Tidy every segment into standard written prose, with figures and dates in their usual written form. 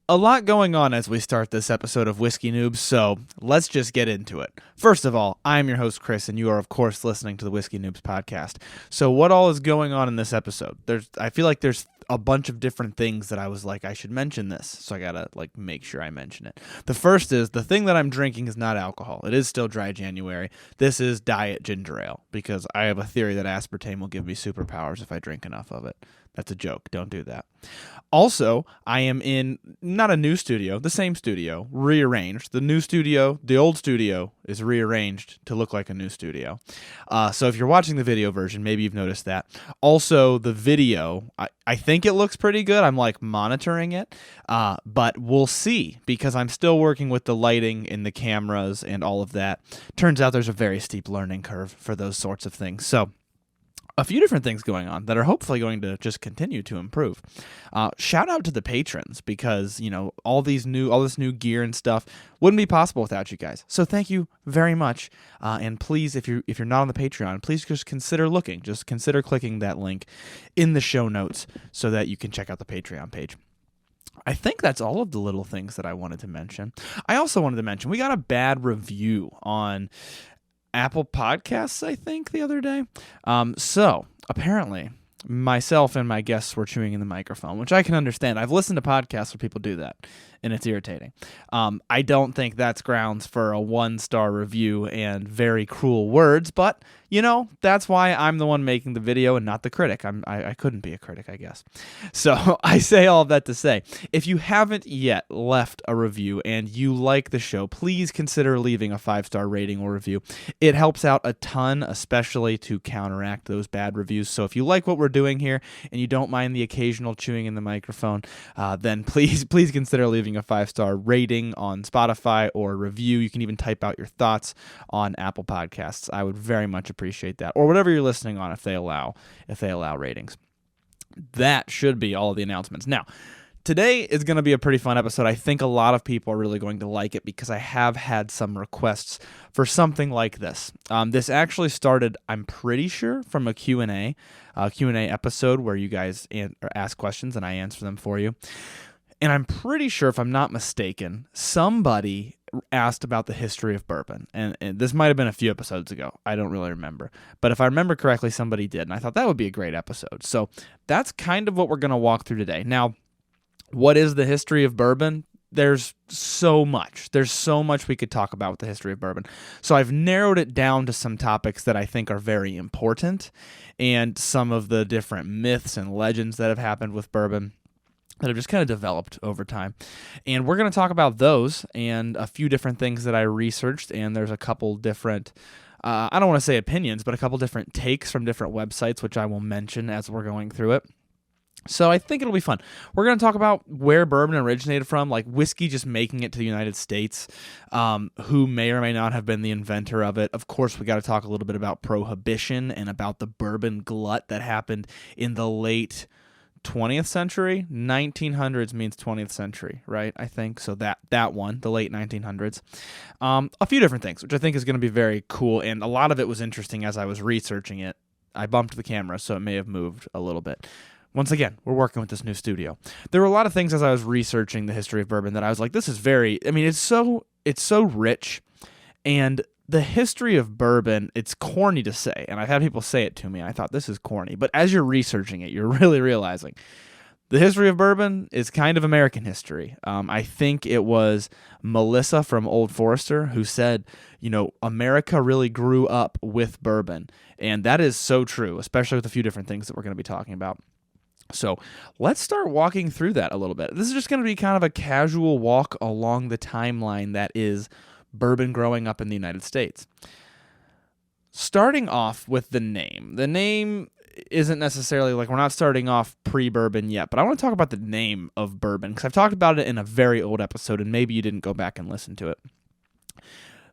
A lot going on as we start this episode of Whiskey Noobs, so let's just get into it. First of all, I'm your host, Chris, and you are, of course, listening to the Whiskey Noobs podcast. So what all is going on in this episode? I feel like there's a bunch of different things that I was like, I should mention this, so I gotta, make sure I mention it. The first is, the thing that I'm drinking is not alcohol. It is still dry January. This is diet ginger ale, because I have a theory that aspartame will give me superpowers if I drink enough of it. That's a joke. Don't do that. Also, I am in not a new studio, the same studio, rearranged. The old studio is rearranged to look like a new studio. So if you're watching the video version, maybe you've noticed that. Also, the video, I think it looks pretty good. I'm monitoring it, but we'll see because I'm still working with the lighting and the cameras and all of that. Turns out there's a very steep learning curve for those sorts of things. So a few different things going on that are hopefully going to just continue to improve. Shout out to the patrons because, all this new gear and stuff wouldn't be possible without you guys. So thank you very much. And please, if you're not on the Patreon, please just consider looking. Just consider clicking that link in the show notes so that you can check out the Patreon page. I think that's all of the little things that I wanted to mention. I also wanted to mention we got a bad review on Apple Podcasts, I think, the other day. So apparently myself and my guests were chewing in the microphone, which I can understand. I've listened to podcasts where people do that, and it's irritating. I don't think that's grounds for a 1-star review and very cruel words, but, that's why I'm the one making the video and not the critic. I couldn't be a critic, I guess. So I say all of that to say, if you haven't yet left a review and you like the show, please consider leaving a 5-star rating or review. It helps out a ton, especially to counteract those bad reviews. So if you like what we're doing here and you don't mind the occasional chewing in the microphone, then please consider leaving a 5-star rating on Spotify or review. You can even type out your thoughts on Apple Podcasts. I would very much appreciate that, or whatever you're listening on if they allow ratings. That should be all of the announcements. Now, today is going to be a pretty fun episode. I think a lot of people are really going to like it because I have had some requests for something like this. This actually started, I'm pretty sure, from a Q&A episode where you guys ask questions and I answer them for you. And I'm pretty sure, if I'm not mistaken, somebody asked about the history of bourbon. And this might have been a few episodes ago. I don't really remember. But if I remember correctly, somebody did. And I thought that would be a great episode. So that's kind of what we're going to walk through today. Now, what is the history of bourbon? There's so much. There's so much we could talk about with the history of bourbon. So I've narrowed it down to some topics that I think are very important and some of the different myths and legends that have happened with bourbon that have just kind of developed over time. And we're going to talk about those and a few different things that I researched, and there's a couple different, I don't want to say opinions, but a couple different takes from different websites, which I will mention as we're going through it. So I think it'll be fun. We're going to talk about where bourbon originated from, like whiskey just making it to the United States, who may or may not have been the inventor of it. Of course, we got to talk a little bit about prohibition and about the bourbon glut that happened in the late 20th century. 1900s means 20th century, right? I think so. That one, the late 1900s. A few different things, which I think is going to be very cool, and a lot of it was interesting as I was researching it. I bumped the camera, so it may have moved a little bit. Once again, we're working with this new studio. There were a lot of things as I was researching the history of bourbon that I was like, this is it's so rich, and the history of bourbon, it's corny to say, and I've had people say it to me, and I thought, this is corny. But as you're researching it, you're really realizing the history of bourbon is kind of American history. I think it was Melissa from Old Forester who said, America really grew up with bourbon, and that is so true, especially with a few different things that we're going to be talking about. So let's start walking through that a little bit. This is just going to be kind of a casual walk along the timeline that is bourbon growing up in the United States. Starting off with the name. The name isn't necessarily we're not starting off pre-bourbon yet, but I want to talk about the name of bourbon because I've talked about it in a very old episode and maybe you didn't go back and listen to it.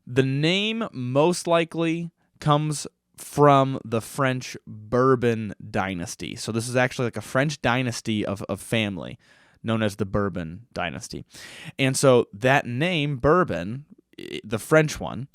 The name most likely comes from the French Bourbon dynasty. So this is actually a French dynasty of family known as the Bourbon dynasty. And so that name, Bourbon, the French one,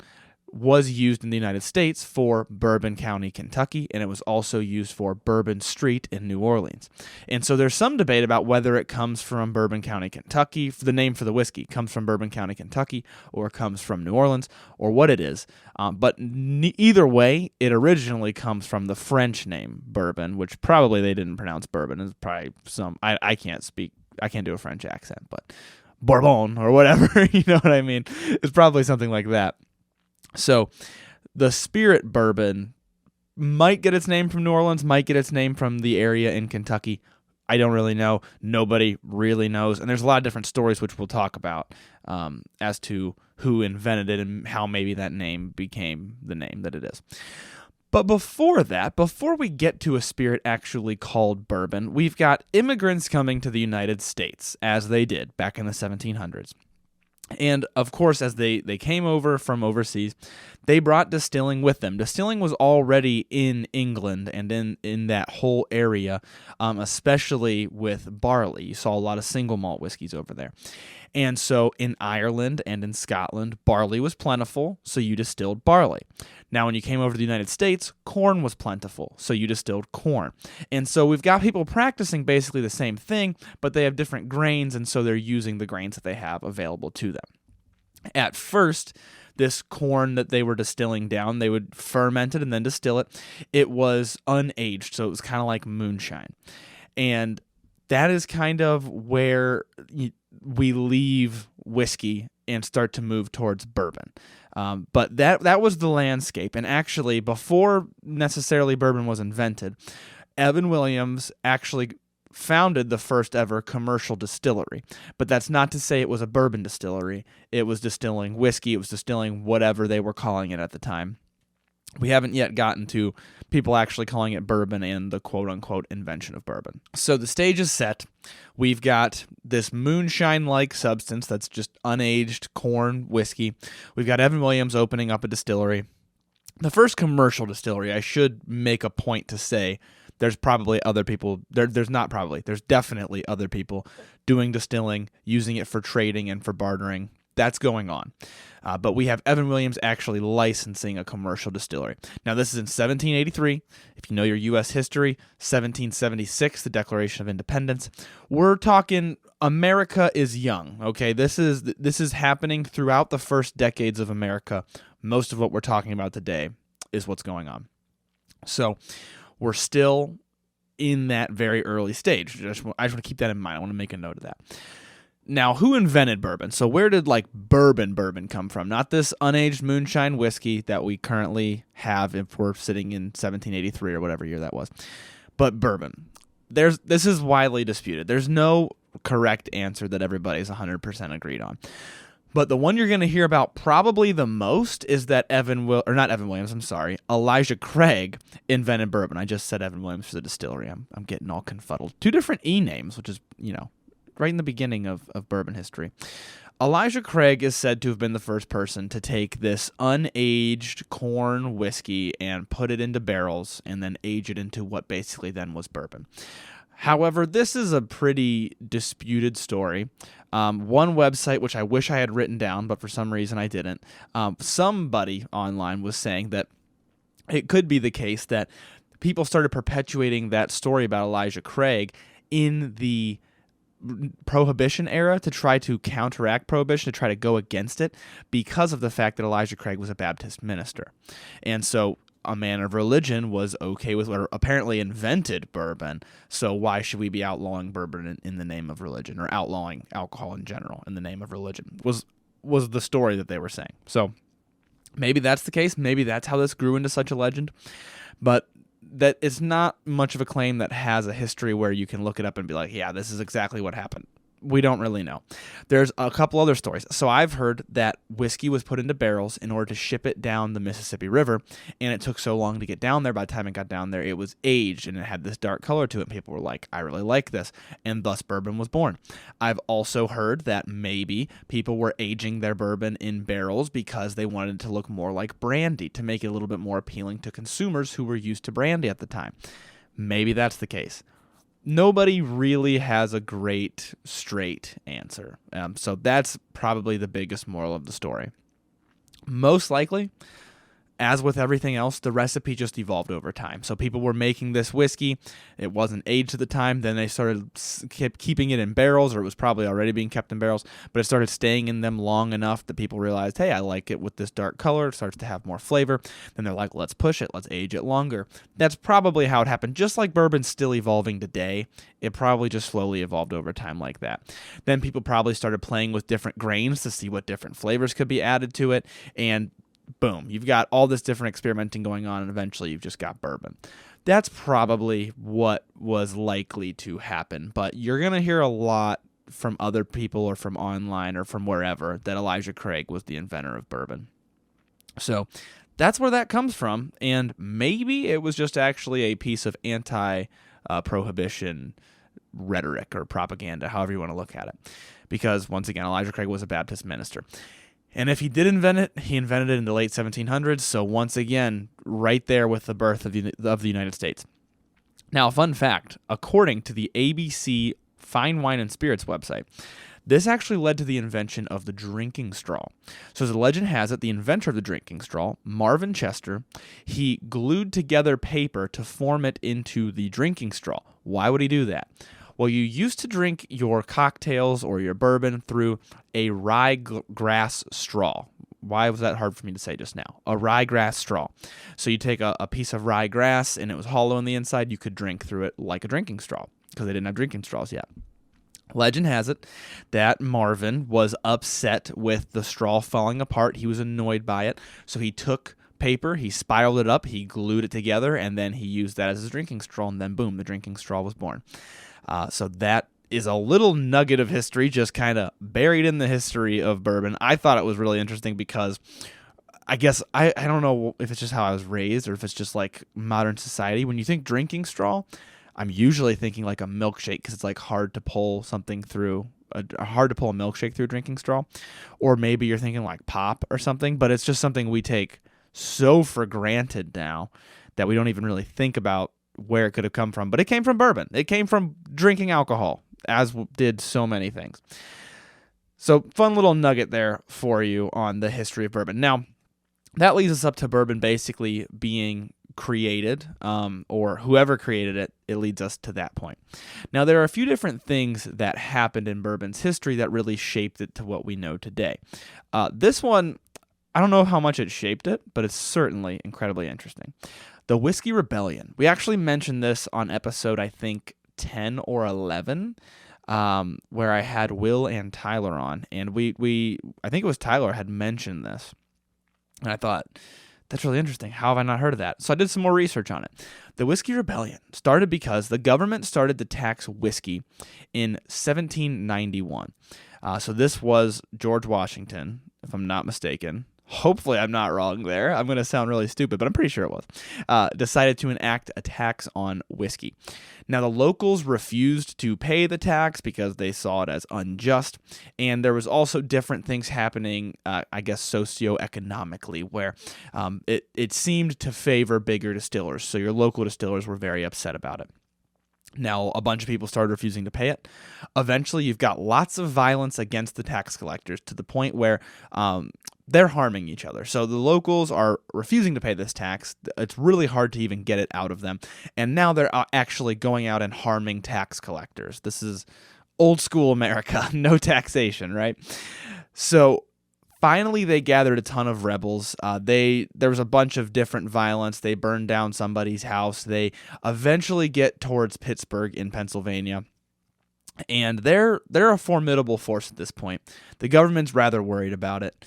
was used in the United States for Bourbon County, Kentucky, and it was also used for Bourbon Street in New Orleans. And so there's some debate about whether it comes from Bourbon County, Kentucky, the name for the whiskey comes from Bourbon County, Kentucky, or comes from New Orleans, or what it is. But either way, it originally comes from the French name Bourbon, which probably they didn't pronounce Bourbon. It's probably I can't do a French accent, but Bourbon or whatever, you know what I mean? It's probably something like that. So the spirit bourbon might get its name from New Orleans, might get its name from the area in Kentucky. I don't really know. Nobody really knows. And there's a lot of different stories which we'll talk about as to who invented it and how maybe that name became the name that it is. But before we get to a spirit actually called bourbon, we've got immigrants coming to the United States, as they did back in the 1700s. And, of course, as they came over from overseas, they brought distilling with them. Distilling was already in England and in that whole area, especially with barley. You saw a lot of single malt whiskeys over there. And so in Ireland and in Scotland, barley was plentiful, so you distilled barley. Now, when you came over to the United States, corn was plentiful, so you distilled corn. And so we've got people practicing basically the same thing, but they have different grains, and so they're using the grains that they have available to them. At first, this corn that they were distilling down, they would ferment it and then distill it. It was unaged, so it was kind of like moonshine. And that is kind of where we leave whiskey and start to move towards bourbon. But that was the landscape. And actually, before necessarily bourbon was invented, Evan Williams actually founded the first ever commercial distillery. But that's not to say it was a bourbon distillery. It was distilling whiskey. It was distilling whatever they were calling it at the time. We haven't yet gotten to people actually calling it bourbon and the quote-unquote invention of bourbon. So the stage is set. We've got this moonshine-like substance that's just unaged corn whiskey. We've got Evan Williams opening up a distillery. The first commercial distillery, I should make a point to say, there's probably other people, there's definitely other people doing distilling, using it for trading and for bartering. That's going on. But we have Evan Williams actually licensing a commercial distillery. Now, this is in 1783. If you know your U.S. history, 1776, the Declaration of Independence. We're talking America is young, okay? This is happening throughout the first decades of America. Most of what we're talking about today is what's going on. So we're still in that very early stage. I just want to keep that in mind. I want to make a note of that. Now, who invented bourbon? So where did bourbon come from? Not this unaged moonshine whiskey that we currently have if we're sitting in 1783 or whatever year that was. But bourbon. This is widely disputed. There's no correct answer that everybody's 100% agreed on. But the one you're going to hear about probably the most is that Elijah Craig invented bourbon. I just said Evan Williams for the distillery. I'm getting all confuddled. Two different E names, which is, right in the beginning of bourbon history. Elijah Craig is said to have been the first person to take this unaged corn whiskey and put it into barrels and then age it into what basically then was bourbon. However, this is a pretty disputed story. One website, which I wish I had written down, but for some reason I didn't, somebody online was saying that it could be the case that people started perpetuating that story about Elijah Craig in the Prohibition era to try to counteract Prohibition, to try to go against it because of the fact that Elijah Craig was a Baptist minister. And so a man of religion was okay with, or apparently invented bourbon, so why should we be outlawing bourbon in the name of religion, or outlawing alcohol in general in the name of religion, was the story that they were saying. So maybe that's the case, maybe that's how this grew into such a legend, but that it's not much of a claim that has a history where you can look it up and be like, yeah, this is exactly what happened. We don't really know. There's a couple other stories. So I've heard that whiskey was put into barrels in order to ship it down the Mississippi River, and it took so long to get down there. By the time it got down there, it was aged, and it had this dark color to it. And people were like, I really like this, and thus bourbon was born. I've also heard that maybe people were aging their bourbon in barrels because they wanted it to look more like brandy, to make it a little bit more appealing to consumers who were used to brandy at the time. Maybe that's the case. Nobody really has a great straight answer. So that's probably the biggest moral of the story. Most likely, as with everything else, the recipe just evolved over time. So people were making this whiskey. It wasn't aged at the time. Then they kept keeping it in barrels, or it was probably already being kept in barrels, but it started staying in them long enough that people realized, hey, I like it with this dark color. It starts to have more flavor. Then they're like, let's push it. Let's age it longer. That's probably how it happened. Just like bourbon's still evolving today, it probably just slowly evolved over time like that. Then people probably started playing with different grains to see what different flavors could be added to it, and boom, you've got all this different experimenting going on, and eventually you've just got bourbon. That's probably what was likely to happen, but you're going to hear a lot from other people or from online or from wherever that Elijah Craig was the inventor of bourbon. So that's where that comes from, and maybe it was just actually a piece of anti-prohibition rhetoric or propaganda, however you want to look at it, because once again, Elijah Craig was a Baptist minister. And if he did invent it, he invented it in the late 1700s. So once again, right there with the birth of the United States. Now, fun fact, according to the ABC Fine Wine and Spirits website, this actually led to the invention of the drinking straw. So as the legend has it, the inventor of the drinking straw, Marvin Chester, he glued together paper to form it into the drinking straw. Why would he do that? Well, you used to drink your cocktails or your bourbon through a ryegrass straw. Why was that hard for me to say just now? A ryegrass straw. So you take a piece of ryegrass and it was hollow on the inside. You could drink through it like a drinking straw because they didn't have drinking straws yet. Legend has it that Marvin was upset with the straw falling apart. He was annoyed by it. So he took paper, he spiraled it up, he glued it together, and then he used that as his drinking straw. And then boom, the drinking straw was born. So that is a little nugget of history just kind of buried in the history of bourbon. I thought it was really interesting because I guess I don't know if it's just how I was raised or if it's just like modern society. When you think drinking straw, I'm usually thinking like a milkshake because it's like hard to pull something through, hard to pull a milkshake through a drinking straw. Or maybe you're thinking like pop or something, but it's just something we take so for granted now that we don't even really think about where it could have come from. But it came from bourbon. It came from drinking alcohol, as did so many things. So fun little nugget there for you on the history of bourbon. Now, that leads us up to bourbon basically being created, or whoever created it, it leads us to that point. Now, there are a few different things that happened in bourbon's history that really shaped it to what we know today. This one, I don't know how much it shaped it, but it's certainly incredibly interesting. The Whiskey Rebellion. We actually mentioned this on episode, I think, 10 or 11, where I had Will and Tyler on. And I think it was Tyler had mentioned this. And I thought, that's really interesting. How have I not heard of that? So I did some more research on it. The Whiskey Rebellion started because the government started to tax whiskey in 1791. So this was George Washington, if I'm not mistaken. Hopefully I'm not wrong there. I'm going to sound really stupid, but I'm pretty sure it was. Decided to enact a tax on whiskey. Now, the locals refused to pay the tax because they saw it as unjust, and there was also different things happening, I guess, socioeconomically, where it seemed to favor bigger distillers, so your local distillers were very upset about it. Now, a bunch of people started refusing to pay it. Eventually, you've got lots of violence against the tax collectors to the point where they're harming each other. So the locals are refusing to pay this tax. It's really hard to even get it out of them. And now they're actually going out and harming tax collectors. This is old school America, no taxation, right? So finally, they gathered a ton of rebels. There was a bunch of different violence. They burned down somebody's house. They eventually get towards Pittsburgh in Pennsylvania. And they're a formidable force at this point. The government's rather worried about it,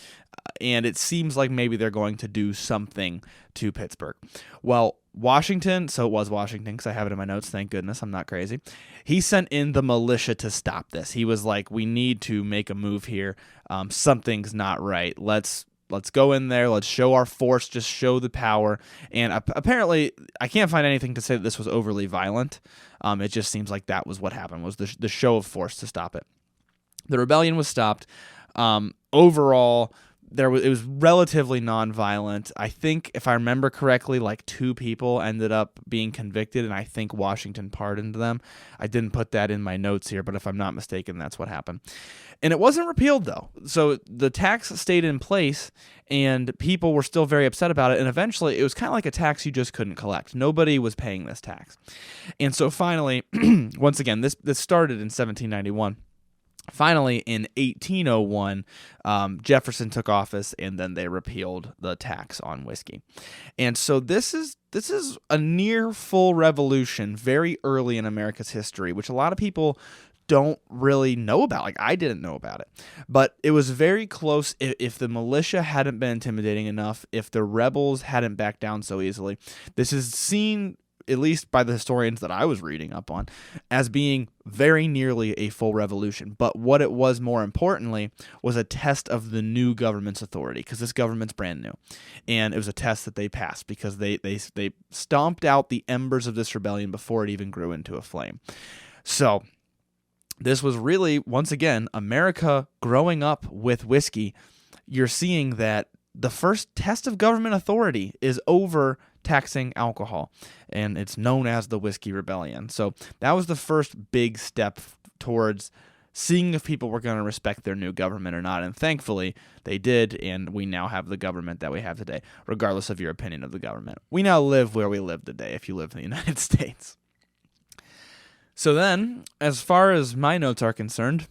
and it seems like maybe they're going to do something to Pittsburgh. Well, Washington, so it was Washington because I have it in my notes, thank goodness, I'm not crazy. He sent in the militia to stop this. He was like, we need to make a move here. Something's not right. Let's go in there. Let's show our force, just show the power. And apparently, I can't find anything to say that this was overly violent. It just seems like that was what happened, was the show of force to stop it. The rebellion was stopped. Overall, it was relatively nonviolent. I think, if I remember correctly, like 2 people ended up being convicted, and I think Washington pardoned them. I didn't put that in my notes here, but if I'm not mistaken, that's what happened. And it wasn't repealed, though. So the tax stayed in place, and people were still very upset about it. And eventually, it was kind of like a tax you just couldn't collect. Nobody was paying this tax. And so finally, once again, this started in 1791. Finally, in 1801, Jefferson took office, and then they repealed the tax on whiskey. And so this is a near full revolution very early in America's history, which a lot of people don't really know about. Like, I didn't know about it. But it was very close. If the militia hadn't been intimidating enough, if the rebels hadn't backed down so easily, this is seen, at least by the historians that I was reading up on, as being very nearly a full revolution. But what it was, more importantly, was a test of the new government's authority, because this government's brand new. And it was a test that they passed because they stomped out the embers of this rebellion before it even grew into a flame. So this was really, once again, America growing up with whiskey. You're seeing that the first test of government authority is over taxing alcohol, and it's known as the Whiskey Rebellion. So that was the first big step towards seeing if people were going to respect their new government or not, and thankfully they did, and we now have the government that we have today, regardless of your opinion of the government. We now live where we live today if you live in the United States. So then, as far as my notes are concerned,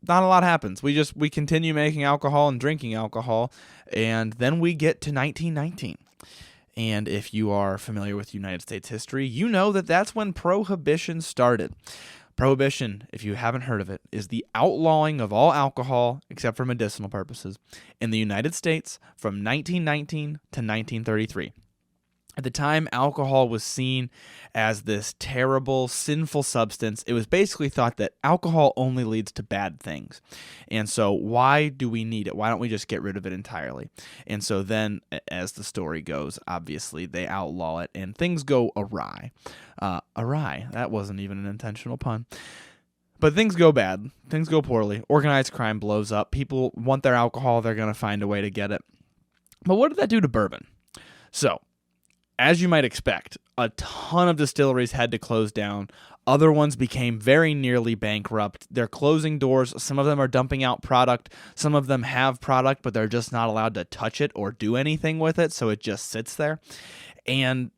not a lot happens. We continue making alcohol and drinking alcohol, and then we get to 1919. And if you are familiar with United States history, you know that that's when Prohibition started. Prohibition, if you haven't heard of it, is the outlawing of all alcohol, except for medicinal purposes, in the United States from 1919 to 1933. At the time, alcohol was seen as this terrible, sinful substance. It was basically thought that alcohol only leads to bad things. And so why do we need it? Why don't we just get rid of it entirely? And so then, as the story goes, obviously they outlaw it, and things go awry. Awry, that wasn't even an intentional pun. But things go bad. Things go poorly. Organized crime blows up. People want their alcohol. They're going to find a way to get it. But what did that do to bourbon? So, as you might expect, a ton of distilleries had to close down. Other ones became very nearly bankrupt. They're closing doors. Some of them are dumping out product. Some of them have product, but they're just not allowed to touch it or do anything with it, so it just sits there. And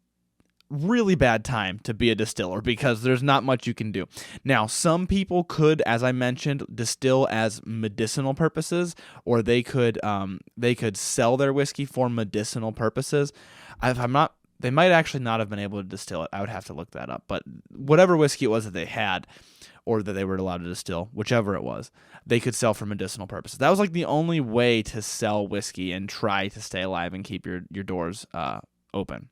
really bad time to be a distiller because there's not much you can do. Now, some people could, as I mentioned, distill as medicinal purposes, or they could sell their whiskey for medicinal purposes. They might actually not have been able to distill it. I would have to look that up. But whatever whiskey it was that they had, or that they were allowed to distill, whichever it was, they could sell for medicinal purposes. That was like the only way to sell whiskey and try to stay alive and keep your doors open.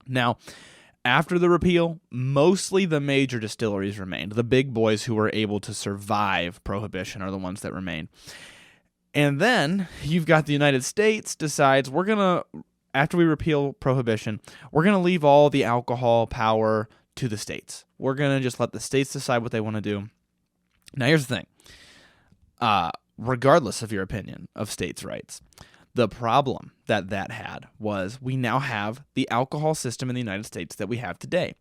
Now, after the repeal, mostly the major distilleries remained. The big boys who were able to survive Prohibition are the ones that remained. And then you've got the United States decides after we repeal Prohibition, we're going to leave all the alcohol power to the states. We're going to just let the states decide what they want to do. Now, here's the thing. Regardless of your opinion of states' rights, the problem that had was we now have the alcohol system in the United States that we have today.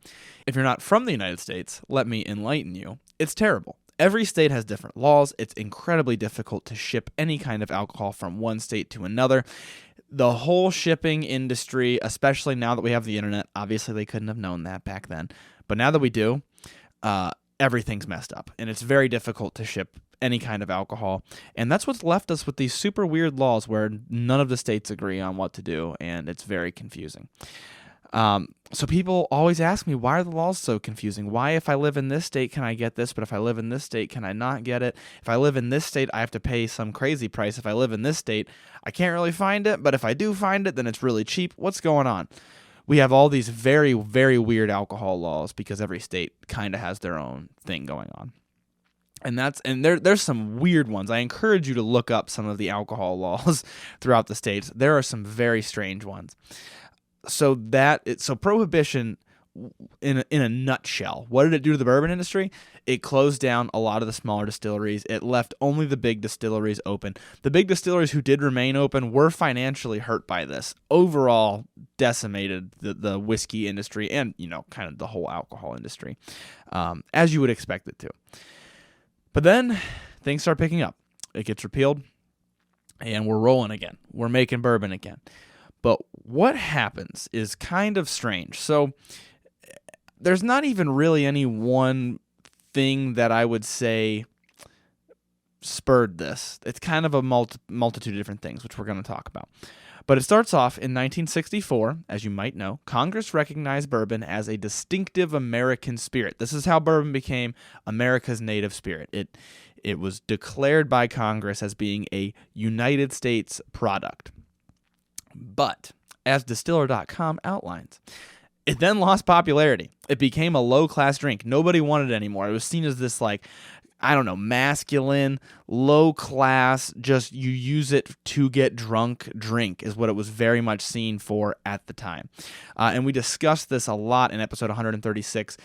If you're not from the United States, let me enlighten you. It's terrible. Every state has different laws. It's incredibly difficult to ship any kind of alcohol from one state to another. The whole shipping industry, especially now that we have the internet, obviously they couldn't have known that back then. But now that we do, everything's messed up. And it's very difficult to ship any kind of alcohol. And that's what's left us with these super weird laws where none of the states agree on what to do. And it's very confusing. So people always ask me, why are the laws so confusing? Why, if I live in this state, can I get this? But if I live in this state, can I not get it? If I live in this state, I have to pay some crazy price. If I live in this state, I can't really find it. But if I do find it, then it's really cheap. What's going on? We have all these very, very weird alcohol laws because every state kind of has their own thing going on. And there's some weird ones. I encourage you to look up some of the alcohol laws throughout the states. There are some very strange ones. So Prohibition in a nutshell, what did it do to the bourbon industry? It closed down a lot of the smaller distilleries. It left only the big distilleries open. The big distilleries who did remain open were financially hurt by this. Overall, decimated the whiskey industry and, kind of the whole alcohol industry, as you would expect it to. But then things start picking up. It gets repealed, and we're rolling again. We're making bourbon again. But what happens is kind of strange. So there's not even really any one thing that I would say spurred this. It's kind of a multitude of different things, which we're going to talk about. But it starts off in 1964, as you might know. Congress recognized bourbon as a distinctive American spirit. This is how bourbon became America's native spirit. It was declared by Congress as being a United States product. But, as Distiller.com outlines, it then lost popularity. It became a low-class drink. Nobody wanted it anymore. It was seen as this, masculine, low-class, just you use it to get drunk drink is what it was very much seen for at the time. And we discussed this a lot in episode 136.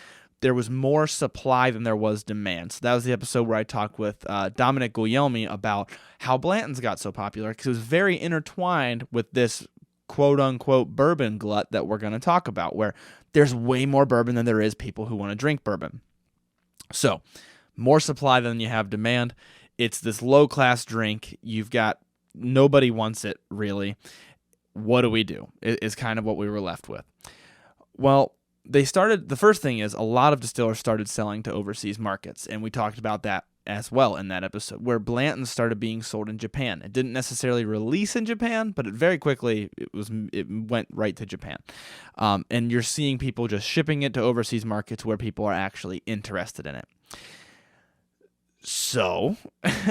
There was more supply than there was demand. So that was the episode where I talked with Dominic Guglielmi about how Blanton's got so popular, because it was very intertwined with this quote-unquote bourbon glut that we're going to talk about, where there's way more bourbon than there is people who want to drink bourbon. So, more supply than you have demand. It's this low-class drink. You've got nobody wants it, really. What do we do? Is kind of what we were left with. Well, the first thing is a lot of distillers started selling to overseas markets, and we talked about that as well in that episode, where Blanton started being sold in Japan. It didn't necessarily release in Japan, but it very quickly it went right to Japan. And you're seeing people just shipping it to overseas markets where people are actually interested in it. So,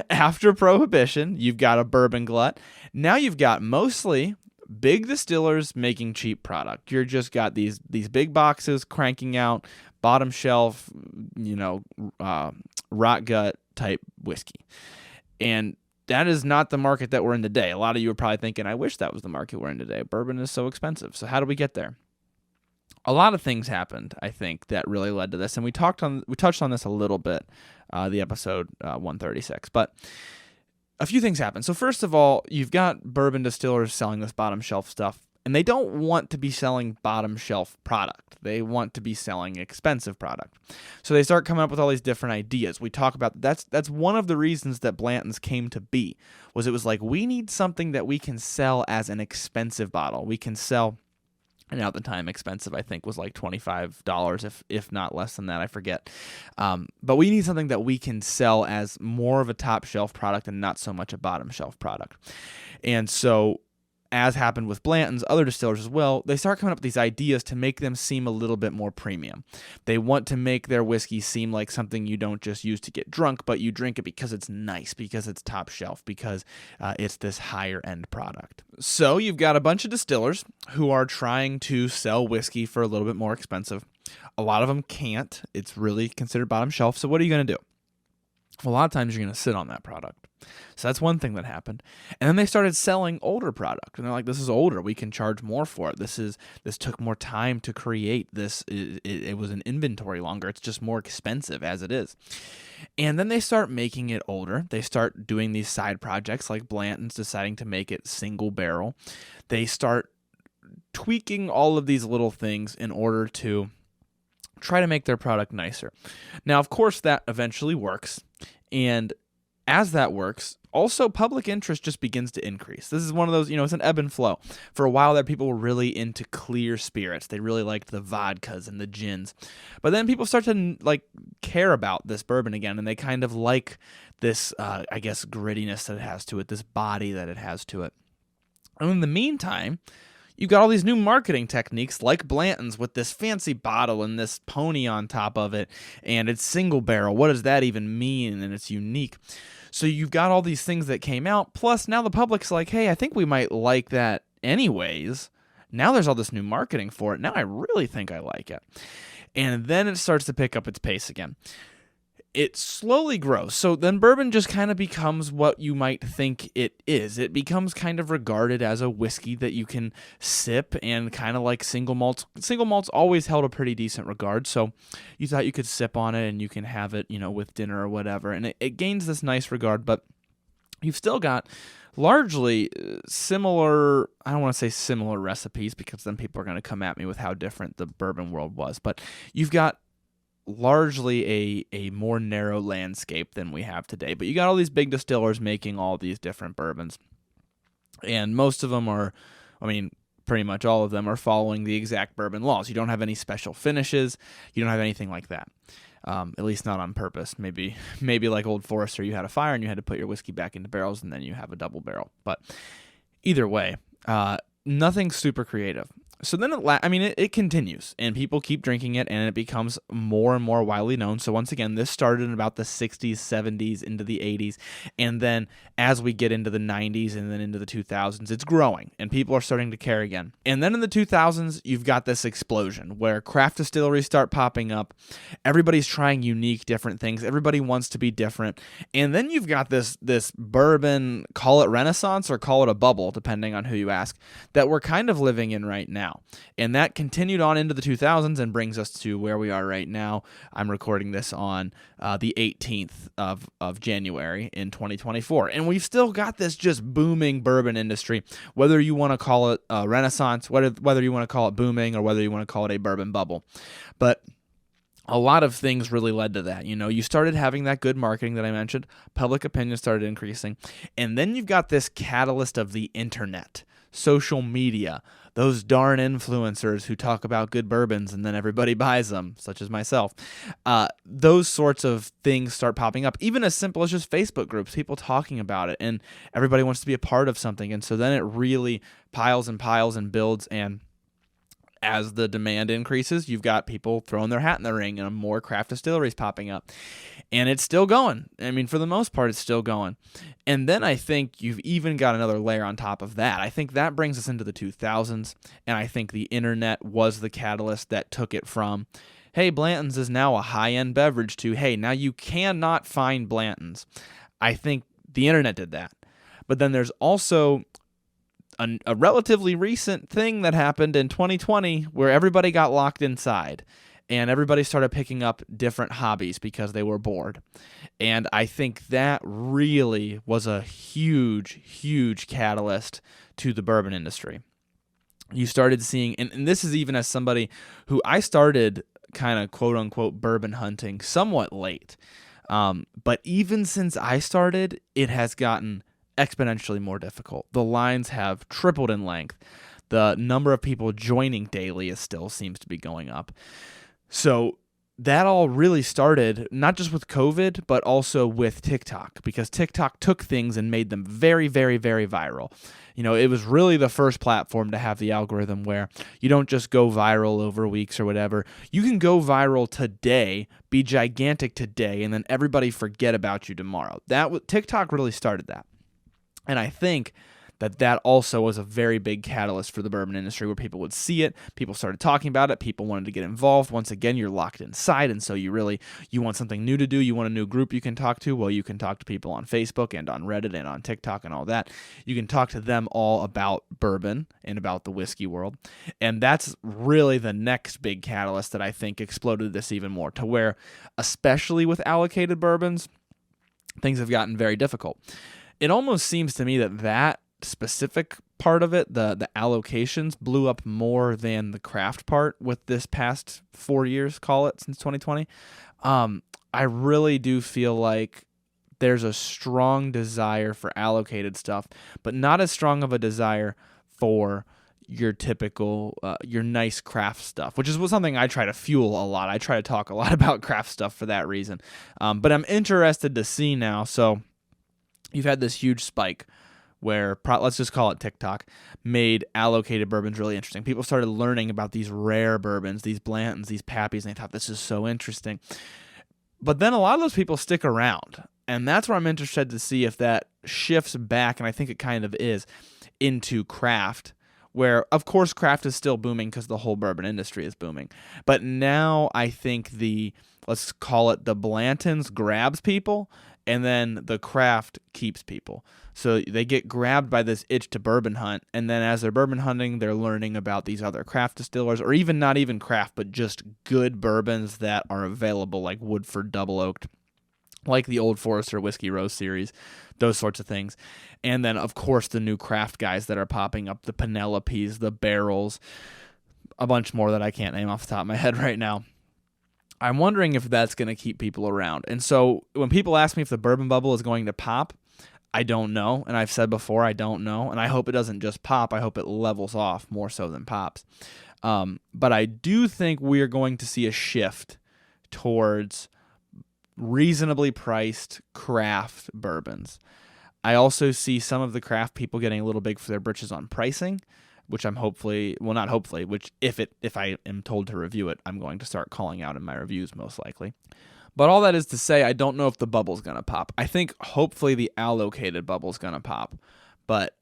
after Prohibition, you've got a bourbon glut. Now you've got mostly big distillers making cheap product. You're just got these big boxes cranking out bottom shelf, rot gut type whiskey. And that is not the market that we're in today. A lot of you are probably thinking, I wish that was the market we're in today. Bourbon is so expensive. So how do we get there? A lot of things happened, I think, that really led to this. And we touched on this a little bit, the episode 136. But a few things happened. So first of all, you've got bourbon distillers selling this bottom shelf stuff, and they don't want to be selling bottom shelf product. They want to be selling expensive product. So they start coming up with all these different ideas. We talk about that's one of the reasons that Blanton's came to be, was it was like, we need something that we can sell as an expensive bottle. We can sell, and at the time, expensive, I think, was like $25, if not less than that, I forget. But we need something that we can sell as more of a top shelf product and not so much a bottom shelf product. And so, as happened with Blanton's, other distillers as well, they start coming up with these ideas to make them seem a little bit more premium. They want to make their whiskey seem like something you don't just use to get drunk, but you drink it because it's nice, because it's top shelf, because it's this higher end product. So you've got a bunch of distillers who are trying to sell whiskey for a little bit more expensive. A lot of them can't. It's really considered bottom shelf. So what are you going to do? Well, a lot of times you're going to sit on that product. So that's one thing that happened. And then they started selling older product. And they're like, this is older. We can charge more for it. This took more time to create. It was an inventory longer. It's just more expensive as it is. And then they start making it older. They start doing these side projects, like Blanton's deciding to make it single barrel. They start tweaking all of these little things in order to try to make their product nicer. Now, of course, that eventually works. And as that works, also public interest just begins to increase. This is one of those, it's an ebb and flow. For a while there, people were really into clear spirits. They really liked the vodkas and the gins. But then people start to care about this bourbon again, and they kind of like this, grittiness that it has to it, this body that it has to it. And in the meantime, you've got all these new marketing techniques like Blanton's with this fancy bottle and this pony on top of it, and it's single barrel. What does that even mean? And it's unique. So you've got all these things that came out, plus now the public's like, hey, I think we might like that anyways. Now there's all this new marketing for it. Now I really think I like it. And then it starts to pick up its pace again. it slowly grows. So then bourbon just kind of becomes what you might think it is. It becomes kind of regarded as a whiskey that you can sip, and kind of like single malts. Single malts always held a pretty decent regard. So you thought you could sip on it and you can have it, with dinner or whatever. And it gains this nice regard, but you've still got largely similar, I don't want to say similar recipes because then people are going to come at me with how different the bourbon world was, but you've got largely a more narrow landscape than we have today. But you got all these big distillers making all these different bourbons, and most of them are, pretty much all of them are following the exact bourbon laws. You don't have any special finishes. You don't have anything like that. At least not on purpose. Maybe like Old Forester, you had a fire and you had to put your whiskey back into barrels, and then you have a double barrel. But either way, nothing super creative. So then it continues, and people keep drinking it, and it becomes more and more widely known. So once again, this started in about the 60s, 70s, into the 80s, and then as we get into the 90s and then into the 2000s, it's growing, and people are starting to care again. And then in the 2000s, you've got this explosion where craft distilleries start popping up. Everybody's trying unique, different things. Everybody wants to be different. And then you've got this bourbon, call it renaissance or call it a bubble, depending on who you ask, that we're kind of living in right now. And that continued on into the 2000s and brings us to where we are right now. I'm recording this on the 18th of January in 2024. And we've still got this just booming bourbon industry, whether you want to call it a renaissance, whether you want to call it booming, or whether you want to call it a bourbon bubble. But a lot of things really led to that. You started having that good marketing that I mentioned. Public opinion started increasing. And then you've got this catalyst of the internet, social media, those darn influencers who talk about good bourbons and then everybody buys them, such as myself. Those sorts of things start popping up, even as simple as just Facebook groups, people talking about it, and everybody wants to be a part of something. And so then it really piles and piles and builds, and as the demand increases, you've got people throwing their hat in the ring and more craft distilleries popping up. And it's still going. For the most part, it's still going. And then I think you've even got another layer on top of that. I think that brings us into the 2000s, and I think the internet was the catalyst that took it from, hey, Blanton's is now a high-end beverage, to, hey, now you cannot find Blanton's. I think the internet did that. But then there's also a relatively recent thing that happened in 2020 where everybody got locked inside and everybody started picking up different hobbies because they were bored. And I think that really was a huge, huge catalyst to the bourbon industry. You started seeing, and this is even as somebody who I started kind of quote unquote bourbon hunting somewhat late. But even since I started, it has gotten exponentially more difficult. The lines have tripled in length. The number of people joining daily still seems to be going up. So that all really started not just with COVID, but also with TikTok, because TikTok took things and made them very, very, very viral. It was really the first platform to have the algorithm where you don't just go viral over weeks or whatever. You can go viral today, be gigantic today, and then everybody forget about you tomorrow. TikTok really started that. And I think that also was a very big catalyst for the bourbon industry, where people would see it, people started talking about it, people wanted to get involved. Once again, you're locked inside, and so you want something new to do, you want a new group you can talk to. Well, you can talk to people on Facebook and on Reddit and on TikTok and all that. You can talk to them all about bourbon and about the whiskey world. And that's really the next big catalyst that I think exploded this even more, to where, especially with allocated bourbons, things have gotten very difficult. It almost seems to me that specific part of it, the allocations, blew up more than the craft part with this past 4 years, call it, since 2020. I really do feel like there's a strong desire for allocated stuff, but not as strong of a desire for your typical, your nice craft stuff, which is something I try to fuel a lot. I try to talk a lot about craft stuff for that reason. But I'm interested to see now. So you've had this huge spike where, let's just call it TikTok, made allocated bourbons really interesting. People started learning about these rare bourbons, these Blantons, these Pappies, and they thought, this is so interesting. But then a lot of those people stick around, and that's where I'm interested to see if that shifts back, and I think it kind of is, into craft, where, of course, craft is still booming because the whole bourbon industry is booming. But now I think let's call it the Blantons grabs people, and then the craft keeps people. So they get grabbed by this itch to bourbon hunt, and then as they're bourbon hunting, they're learning about these other craft distillers, or even not even craft, but just good bourbons that are available, like Woodford Double Oaked, like the Old Forester Whiskey Rose series, those sorts of things. And then, of course, the new craft guys that are popping up, the Penelopes, the Barrels, a bunch more that I can't name off the top of my head right now. I'm wondering if that's going to keep people around. And so when people ask me if the bourbon bubble is going to pop, I don't know. And I've said before, I don't know. And I hope it doesn't just pop. I hope it levels off more so than pops. But I do think we're going to see a shift towards reasonably priced craft bourbons. I also see some of the craft people getting a little big for their britches on pricing, which I'm which if I am told to review it, I'm going to start calling out in my reviews most likely. But all that is to say, I don't know if the bubble's going to pop. I think hopefully the allocated bubble's going to pop. But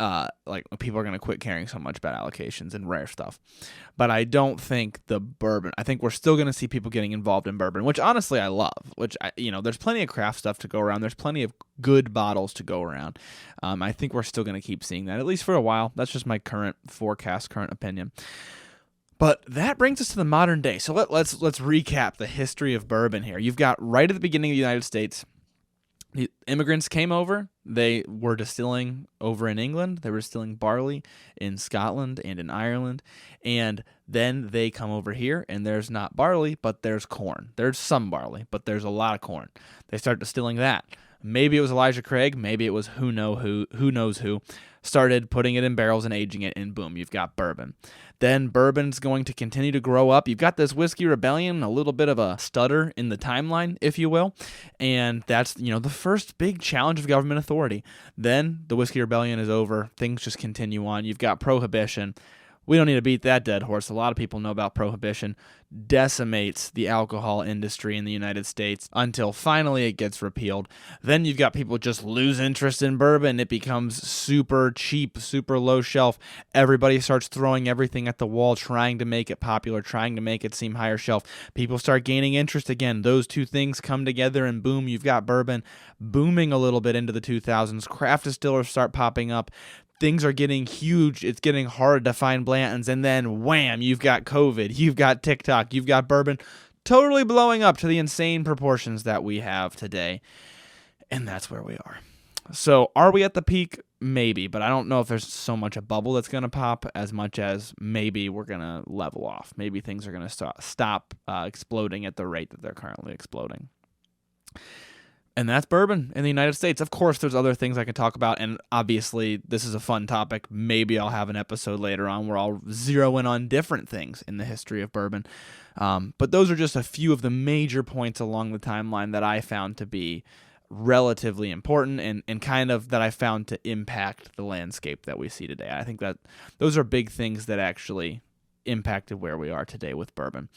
people are going to quit caring so much about allocations and rare stuff. But I don't think the bourbon. I think we're still going to see people getting involved in bourbon, which honestly I love. There's plenty of craft stuff to go around. There's plenty of good bottles to go around. I think we're still going to keep seeing that, at least for a while. That's just my current opinion. But that brings us to the modern day. So let's recap the history of bourbon here. You've got right at the beginning of the United States, the immigrants came over. They were distilling over in England. They were distilling barley in Scotland and in Ireland. And then they come over here, and there's not barley, but there's corn. There's some barley, but there's a lot of corn. They start distilling that. Maybe it was Elijah Craig. Maybe it was who knows who. Started putting it in barrels and aging it, and boom, you've got bourbon. Then bourbon's going to continue to grow up. You've got this whiskey rebellion, a little bit of a stutter in the timeline, if you will. And that's, the first big challenge of government authority. Then the whiskey rebellion is over. Things just continue on. You've got prohibition. We don't need to beat that dead horse. A lot of people know about prohibition. Decimates the alcohol industry in the United States until finally it gets repealed. Then you've got people just lose interest in bourbon. It becomes super cheap, super low shelf. Everybody starts throwing everything at the wall, trying to make it popular, trying to make it seem higher shelf. People start gaining interest again. Those two things come together and boom, you've got bourbon booming a little bit into the 2000s. Craft distillers start popping up. Things are getting huge. It's getting hard to find Blantons. And then wham, you've got COVID. You've got TikTok. You've got bourbon totally blowing up to the insane proportions that we have today. And that's where we are. So are we at the peak? Maybe. But I don't know if there's so much a bubble that's going to pop as much as maybe we're going to level off. Maybe things are going to stop exploding at the rate that they're currently exploding. And that's bourbon in the United States. Of course, there's other things I can talk about, and obviously, this is a fun topic. Maybe I'll have an episode later on where I'll zero in on different things in the history of bourbon. But those are just a few of the major points along the timeline that I found to be relatively important and kind of that I found to impact the landscape that we see today. I think that those are big things that actually impacted where we are today with bourbon.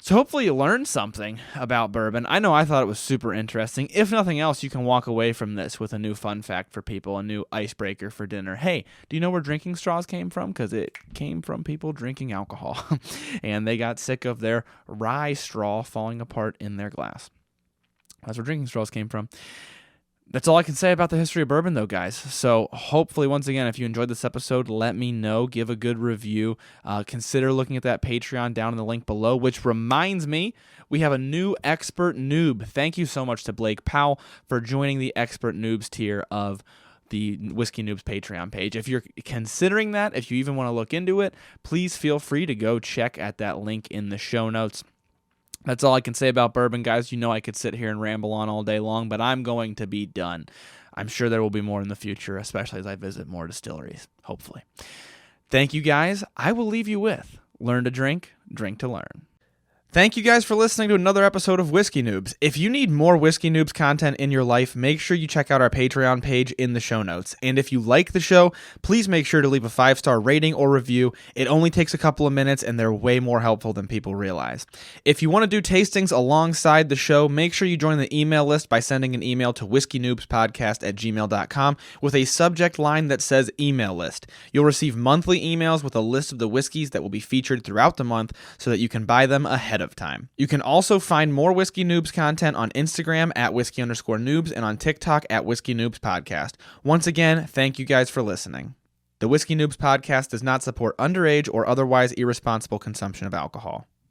So hopefully you learned something about bourbon. I know I thought it was super interesting. If nothing else, you can walk away from this with a new fun fact for people, a new icebreaker for dinner. Hey, do you know where drinking straws came from? Because it came from people drinking alcohol. And they got sick of their rye straw falling apart in their glass. That's where drinking straws came from. That's all I can say about the history of bourbon, though, guys. So hopefully, once again, if you enjoyed this episode, let me know. Give a good review. Consider looking at that Patreon down in the link below, which reminds me, we have a new expert noob. Thank you so much to Blake Powell for joining the expert noobs tier of the Whiskey Noobs Patreon page. If you're considering that, if you even want to look into it, please feel free to go check at that link in the show notes. That's all I can say about bourbon, guys. You know I could sit here and ramble on all day long, but I'm going to be done. I'm sure there will be more in the future, especially as I visit more distilleries, hopefully. Thank you, guys. I will leave you with learn to drink, drink to learn. Thank you guys for listening to another episode of Whiskey Noobs. If you need more Whiskey Noobs content in your life, make sure you check out our Patreon page in the show notes. And if you like the show, please make sure to leave a 5-star rating or review. It only takes a couple of minutes and they're way more helpful than people realize. If you want to do tastings alongside the show, make sure you join the email list by sending an email to whiskeynoobspodcast@gmail.com with a subject line that says email list. You'll receive monthly emails with a list of the whiskeys that will be featured throughout the month so that you can buy them ahead of time. You can also find more Whiskey Noobs content on Instagram at @whiskey_noobs and on TikTok at Whiskey Noobs Podcast. Once again, thank you guys for listening. The Whiskey Noobs Podcast does not support underage or otherwise irresponsible consumption of alcohol.